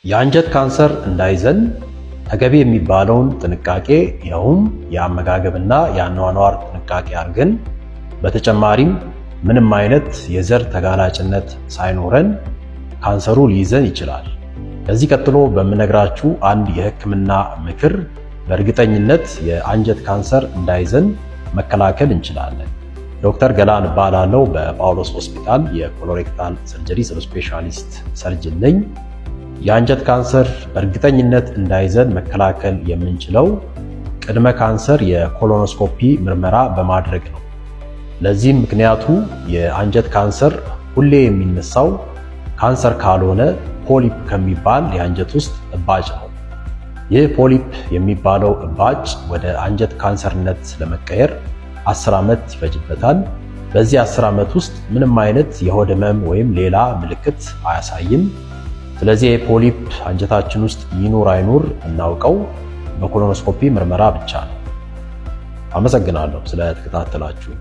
የአንጀት ካንሰር እንዳይዘን ተገቢ የሚባለውን ጥንቃቄ ይኸውም የአመጋገብና የአኗኗር ጥንቃቄ አድርገን በተጨማሪም ምንም አይነት የዘር ተጋላጭነት ሳይኖረን ካንሰሩ ሊይዘን ይችላል። ከዚህ ቀጥሎ በምነግራችሁ አንድ የሕክምና ምክር በእርግጠኝነት የአንጀት ካንሰር እንዳይዘን መከላከል እንችላለን። ዶክተር ገላን እባላለሁ። በጳውሎስ ሆስፒታል የኮሎሬክታል ሰርጀሪ ስፔሻሊስት ሰርጅን ነኝ። የአንጀት ካንሰር በእርግጠኝነት እንዳይዘን መከላከል የምንችለው ቅድመ ካንሰር የኮሎኖስኮፒ ምርመራ በማድረግ ነው። ለዚህም ምክንያቱ የአንጀት ካንሰር ሁሌ የሚነሳው ካንሰር ካልሆነ ፖሊፕ ከሚባል የአንጀት ውስጥ እባጭ ነው። ይህ ፖሊፕ የሚባለው እባጭ ወደ አንጀት ካንሰርነት ለመቀየር 10 ዓመት ይፈጅበታል። በዚህ 10 ዓመት ውስጥ ምንም አይነት የሆድ ህመም ወይም ሌላ ምልክት አያሳይም። ስለዚህ የፖሊፕ አንጀታችን ውስጥ ይኑር አይኑር እናውቀው በኮሎኖስኮፒ ምርመራ ብቻ ነው። አመሰግናለሁ ስለተከታተላችሁ።